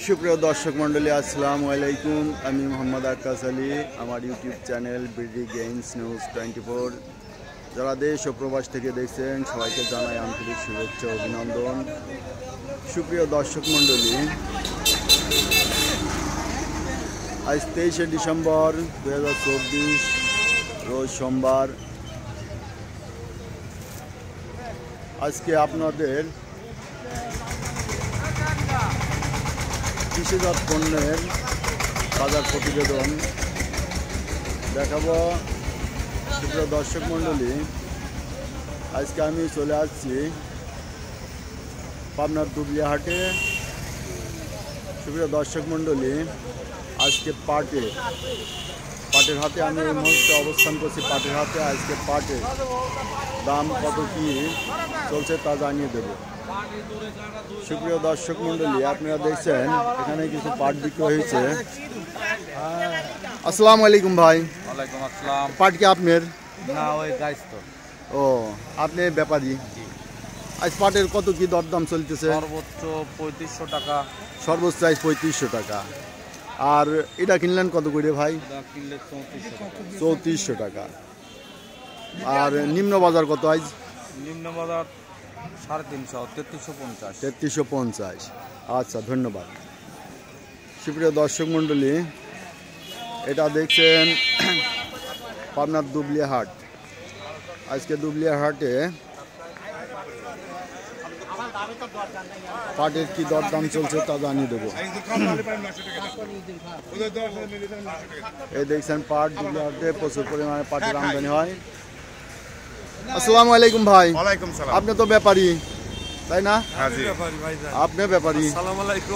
সুপ্রিয় দর্শক মণ্ডলী, আসসালামু আলাইকুম। আমি মোহাম্মদ আক্কাস আলী। আমার YouTube channel BD games news 24, যারা দেশ ও প্রবাস থেকে দেখছেন সবাইকে জানাই আন্তরিক শুভেচ্ছা ও অভিনন্দন। সুপ্রিয় দর্শক মণ্ডলী, আজ 23শে ডিসেম্বর 2024, রোজ সোমবার। আজকে আপনাদের কৃষিজাত পণ্যের বাজার প্রতিবেদন দেখাবো। সুপ্রিয় দর্শক মণ্ডলী, আজকে আমি চলে আসছি পাবনার দুবলিয়া হাটে। সুপ্রিয় দর্শক মণ্ডলী, আজকে পাটের হাটে আমি এই মুহূর্তে অবস্থান করছি। পাটের হাটে আজকে পাটের দাম কত কি চলছে তা জানিয়ে দেব। সুপ্রিয় দর্শক মণ্ডলী, আপনারা দেখছেন এখানে কিছু পাট বিক্রি হয়েছে। আসসালামু আলাইকুম ভাই। ওয়ালাইকুম আসসালাম। পাট কি আপনার? না, ওই গাছ তো। ও, আপনি ব্যাপারী। আজ পাটের কত কি দরদাম চলতেছে? সর্বোচ্চ 3500 টাকা। সর্বোচ্চ আজ 3500 টাকা। আর এটা কিনলেন কত করে ভাই? কিনলে 3400 টাকা। আর নিম্ন বাজার কত আজ? নিম্ন বাজার 350, 3350। 3350। আচ্ছা, ধন্যবাদ। সুপ্রিয় দর্শক মণ্ডলী, এটা দেখছেন পাবনার দুবলিয়া হাট। আজকে দুবলিয়া হাটে পাটের কি দরদাম চলছে তা জানিয়ে দেবো। এই দেখছেন পাট দুবলিয়া হাটে প্রচুর পরিমাণে পাটের আমদানি হয়। আসসালামু আলাইকুম ভাই। ওয়ালাইকুম সালাম। আপনি তো ব্যাপারী, তাই না? আপনি ব্যাপারী।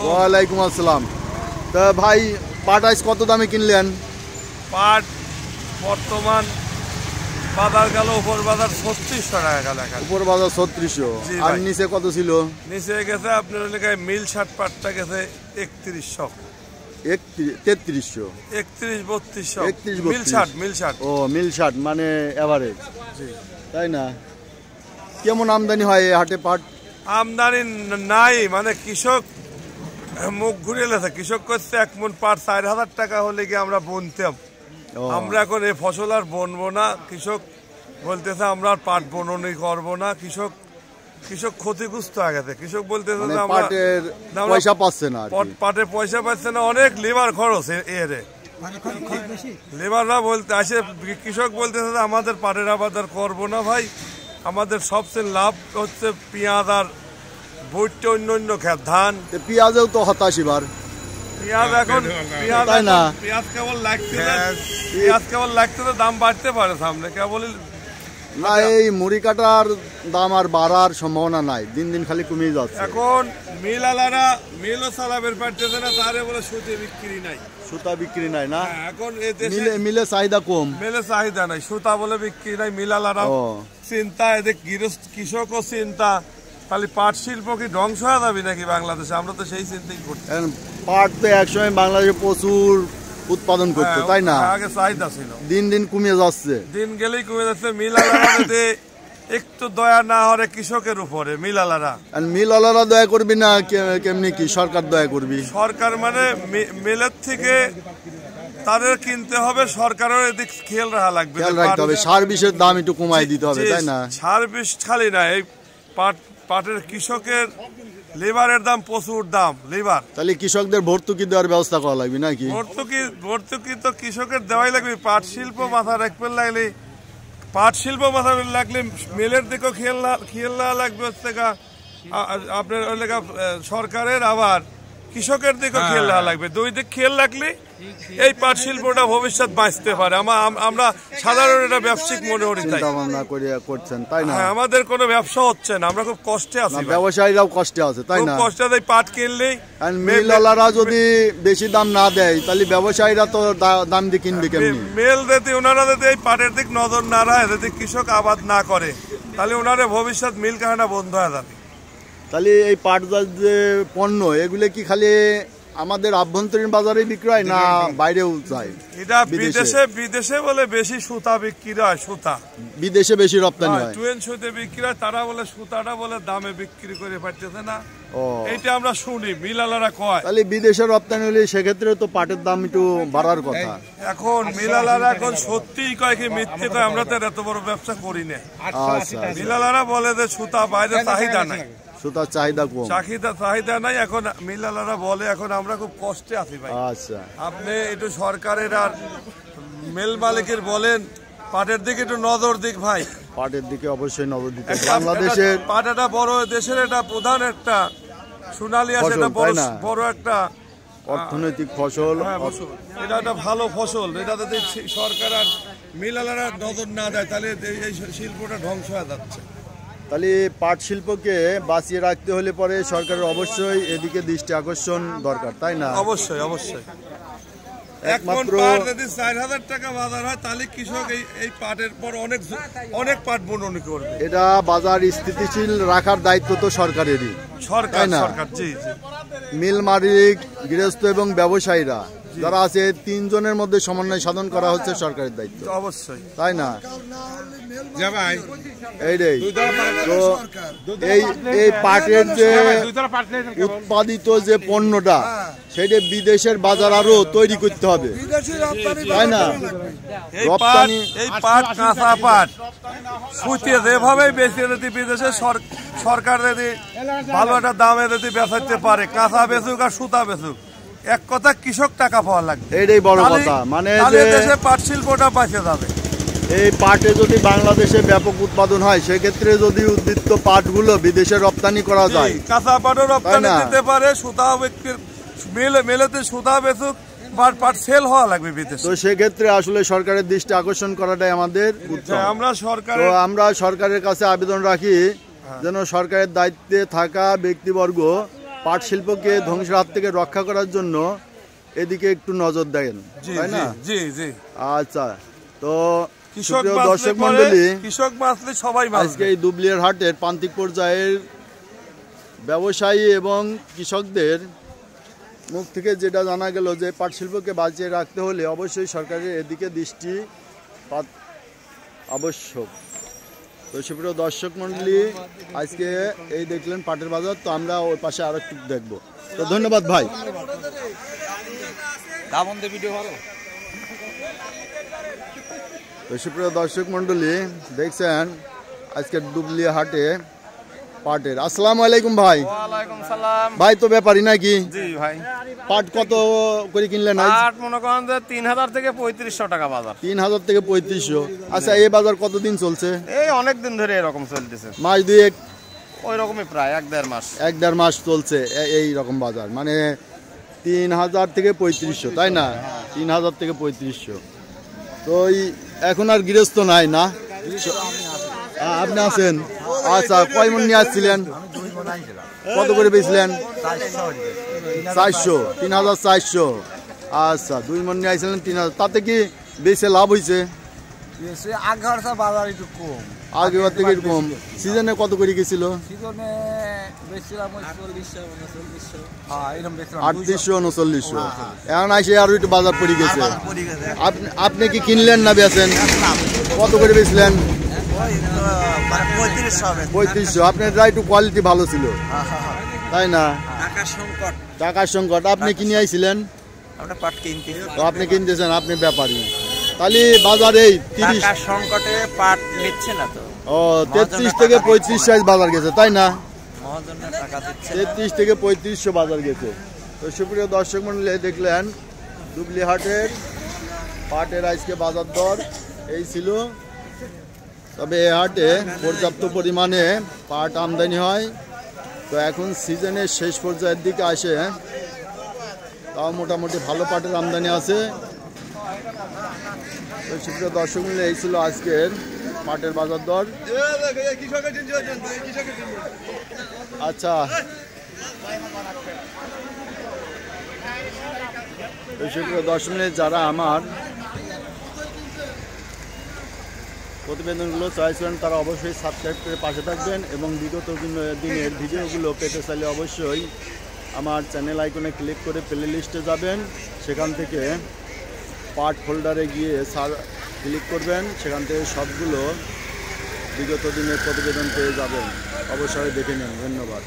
ওয়ালাইকুম আসসালাম। তা ভাই, পাট আজ কত দামে কিনলেন? পাট বর্তমান বাজার গেল, উপর বাজার 3600 টাকা গেল। উপর বাজার 3600। আর নিচে কত ছিল? নিচে গেছে আপনার এলাকায় মিল 60 পাটটা গেছে 3100, 3300, 31-3200। মিল 60। ও, মিল 60 মানে এভারেজ, তাই না? কেমন আমদানি হয় এই হাটে পাট? আমদানি নাই, মানে কৃষক মুখ ঘুরিয়ে লেছে। কৃষক করছে 1 মণ পাট 4000 টাকা হলে কি আমরা বুনতাম। আমরা এখন এই ফসল আর বুনবো না। কৃষক বলতেছে আমরা আর পাট বুননি করবো না। কৃষক ক্ষতিগ্রস্ত হয়ে গেছে। কৃষক বলতেছে যে আমরা পয়সা পাচ্ছে না, পাটের পয়সা পাচ্ছে না, অনেক লেবার খরচ এর। লেবাররা বলতে আসে, কৃষক বলতেছে যে আমাদের পাটের আবাদ আর করবো না ভাই, আমাদের সবচেয়ে লাভ হচ্ছে পেঁয়াজ আর ভুট্টা, অন্য ক্ষেত ধান। পেঁয়াজেও তো হতাশ এবার। পেঁয়াজ এখন পেঁয়াজ কেবল লাগতেছে, দাম বাড়তে পারে সামনে কেবল না। এই মুড়ি কাটার দাম আর বাড়ার সম্ভাবনা নাই, দিন দিন খালি কমে যাচ্ছে। এখন মিলালারা মিলও চালাবের পারতেছে না, তারে বলে সুতা বিক্রি নাই না। এখন মিলে চাহিদা কম, মিলে চাহিদা নাই, সুতা বলে বিক্রি নাই। মিলালারা চিন্তা, এদের কৃষকও চিন্তা, খালি পাট শিল্প কি ধ্বংস হয়ে যাবে নাকি বাংলাদেশে? আমরা তো সেই চিন্তাই করছি। পাট তো একসময় বাংলাদেশে প্রচুর উৎপাদন করতে, তাই না? আগে চাহিদা ছিল, দিন দিন কমে যাচ্ছে। দিন গেলেই কমে যাচ্ছে। মিলালারা যদি একটু দয়া না হরে কৃষকের উপরে, মিলালারা দয়া করবি না, কেমনি কি সরকার দয়া করবি? সরকার মানে মিলের থেকে তাদের কিনতে হবে, সরকারের এদিক খেয়াল রাখতে হবে। সার বিষের দাম একটু কমাই দিতে হবে, তাই না? সার বিষ খালি না, এই পাটের কৃষকের লেবারের দাম প্রচুর দাম। লেবার তাহলে কৃষকদের ভর্তুকি দেওয়ার ব্যবস্থা করা লাগবে নাকি? ভর্তুকি তো কৃষকের দেওয়াই লাগবে। পাট শিল্প মাথা রাখতে লাগলে মিলের দিকেও খেয়াল না লাগবে হচ্ছে আপনার সরকারের, আবার কৃষকের দিকেও খেয়াল না লাগবে। দুই দিক খেয়াল রাখলে এই পাট শিল্পটা ভবিষ্যৎ বাঁচতে পারে। আমরা সাধারণ এটা ব্যবসায়িক মনে করি, তাই না? আমাদের কোনো ব্যবসা হচ্ছে না, আমরা খুব কষ্টে আছি। ব্যবসায়ীরাও কষ্টে আছে, তাই না? কষ্টে আছে। পাট কিনলেই মিলালারা যদি বেশি দাম না দেয়, তাহলে ব্যবসায়ীরা তো দাম দিয়ে কিনবে কেমনি? মেল যদি ওনারা যদি এই পাটের দিক নজর না রাখে, যদি কৃষক আবাদ না করে, তাহলে ওনারা ভবিষ্যৎ মিল কারখানা বন্ধ হয়ে যাবে। তাহলে এই পাটজাত যে পণ্য, এগুলো কি খালি আমাদের আভ্যন্তরীণ বাজারে বিক্রি হয় না বাইরেও যায়? এটা বিদেশে বলে বেশি সুতা বিক্রি হয়, সুতা বিদেশে বেশি রপ্তানি হয়। টুয়েন সুতে বিক্রি হয়, তারা বলে সুতাটা বলে দামে বিক্রি করে পারতেছে না। ও, এইটা আমরা শুনি মিলালারা কয়। তাহলে বিদেশে রপ্তানি হলে সেক্ষেত্রে তো পাটের দাম একটু বাড়ার কথা। এখন মিলালারা এখন সত্যিই কয় কি মিথ্যে কয়? আমরা তো এত বড় ব্যবসা করি না। আচ্ছা, মিলালারা বলে যে সুতা বাইরে চাহিদা নাই, সুতার চাহিদা কম। চাহিদা নাই। এখন মিলালারা বলে এখন আমরা খুব কষ্টে আছি ভাই। আচ্ছা, আপনি একটু সরকারের আর মেল মালিকের বলেন পাটের দিকে একটু নজর দিক ভাই। পাটের দিকে অবশ্যই নজর দিতে। বাংলাদেশের পাট একটা বড় দেশের এটা প্রধান একটা সোনালী আছে, এটা বড় একটা অর্থনৈতিক ফসল। এটা একটা ভালো ফসল। এটা যদি সরকার আর মিলালারা নজর না দেয় তাহলে এই শিল্পটা ধ্বংস হয়ে যাচ্ছে। তাহলে পাট শিল্পকে বাঁচিয়ে রাখতে হলে পরে সরকারের অবশ্যই এদিকে দৃষ্টি আকর্ষণ দরকার, তাই না? অবশ্যই অবশ্যই। একমাত্র যদি 4,000 টাকা বাজার হয় তাহলে কৃষক এই পাটের পর অনেক পাট বুননি করবে। এটা বাজার স্থিতিশীল রাখার দায়িত্ব তো সরকারেরই, সরকার না? জি। মিল মালিক, গৃহস্থ এবং ব্যবসায়ীরা যারা আছে তিনজনের মধ্যে সমন্বয় সাধন করা হচ্ছে সরকারের দায়িত্ব, অবশ্যই, তাই না? এইটাই তো এই পাটের যে উৎপাদিত যে পণ্যটা সেটা বিদেশের বাজার আরো তৈরি করতে হবে, তাই না? এই পাট কাঁচা পাট সুতিয়ে যেভাবে বেঁচে যদি বিদেশে সরকার যদি ভালো একটা দামে যদি বেচাতে পারে, কাঁচা বেচুক আর সুতা বেচুক, এক কথা কৃষক টাকা পাওয়া লাগবে, এটাই বড় কথা। মানে দেশে পাট শিল্পটা বাঁচে যাবে। এই পাটে যদি বাংলাদেশে ব্যাপক উৎপাদন হয় সেক্ষেত্রে যদি উদ্বৃত্ত পাটগুলো বিদেশে রপ্তানি করা যায়, কাঁচা পাটও রপ্তানি দিতে পারে, সুতা মেলেতে সুতা বেচুক, পাট সেল হওয়া লাগবে বিদেশে। তো সেক্ষেত্রে আসলে সরকারের দৃষ্টি আকর্ষণ করাটাই আমাদের উদ্দেশ্য। আমরা সরকারের কাছে আবেদন রাখি যেন সরকারের দায়িত্বে থাকা ব্যক্তিবর্গ পাট শিল্পকে ধ্বংসের হাত থেকে রক্ষা করার জন্য এদিকে একটু নজর দেন, তাই না? জি। আচ্ছা, তো দর্শক মন্ডলী, কৃষক বাঁচলে সবাই বাঁচবে। আজকে এই দুবলিয়ার হাটের প্রান্তিক পর্যায়ের ব্যবসায়ী এবং কৃষকদের মুখ থেকে যেটা জানা গেল যে পাট শিল্পকে বাঁচিয়ে রাখতে হলে অবশ্যই সরকারের এদিকে দৃষ্টিপাত আবশ্যক। তো সুপ্রিয় দর্শক মন্ডলী, আজকে এই দেখলেন পাটের বাজার, তো আমরা ওই পাশে আরো একটু দেখবো। তো ধন্যবাদ ভাই। তো সুপ্রিয় দর্শক মন্ডলী, দেখছেন আজকের দুবলিয়া হাটে পাটের। আসসালামু আলাইকুম ভাই। ওয়ালাইকুম সালাম। ভাই তো ব্যাপারী নাকি? জি ভাই। পাট কত করে কিনলেন? পাট মনে করেন যে 3,000 থেকে 3,500 টাকা বাজার। 3,000 থেকে 3,500। আচ্ছা, এই বাজার কতদিন চলছে? এই অনেক দিন ধরে এরকম চলতেছে। মাস দুয়েক? ওই রকমই প্রায় 1-1.5 মাস। 1-1.5 মাস চলছে এই রকম বাজার, মানে 3,000 থেকে 3,500, তাই না? 3,000 থেকে 3,500। তো এখন আর গৃহস্থ নাই না? আপনি আছেন? আচ্ছা, কয় মন নিয়ে আসছিলেন? কত করে বেচলেন? 400। 3,400। আচ্ছা, 2 মন নিয়ে আসছিলেন 3,000। তাতে কি বেচে লাভ হয়েছে? আগের বাজার একটু কম, আগের থেকে কম। সিজনে কত করে গেছিল? সিজনে বেচছিলাম 40-49। 3800-3900। এখন আসে আরো একটু বাজার পড়ে গেছে। আপনি কি কিনলেন না বেচেন? কত করে বেচলেন? 3500। আপনার একটু কোয়ালিটি ভালো ছিল, তাই না? টাকার সংকট। আপনি কিনে আইছিলেন? তো আপনি কিনতেছেন, আপনি ব্যাপারী। তাহলে বাজারে 30 সংকটে পাট নিচ্ছে না তো। ও, 33 থেকে 35 সাইজ বাজার গেছে, তাই না? 33 থেকে 3500 বাজার গেছে। তো সুপ্রিয় দর্শক মন্ডলী, দেখলেন দুবলি হাটের পাটের আজকে বাজার দর এই ছিল। তবে এই হাটে পর্যাপ্ত পরিমাণে পাট আমদানি হয়। তো এখন সিজনের শেষ পর্যায়ের দিকে আসে, তাও মোটামুটি ভালো পাটের আমদানি আছে। তো সুপ্রিয় দর্শক মন্ডলী, এই ছিল আজকের পাটের বাজার দর। আচ্ছা, তো সুপ্রিয় দর্শক মন্ডলী, যারা আমার প্রতিবেদনগুলো চাইছিলেন তারা অবশ্যই সাবস্ক্রাইব করে পাশে থাকবেন এবং বিগত দিনের ভিডিওগুলো পেতে চাইলে অবশ্যই আমার চ্যানেল আইকনে ক্লিক করে প্লে লিস্টে যাবেন, সেখান থেকে পার্ট ফোল্ডারে গিয়ে ক্লিক করবেন, সেখান থেকে সবগুলো বিগত দিনের প্রতিবেদন পেয়ে যাবেন। অবশ্যই দেখে নিন। ধন্যবাদ।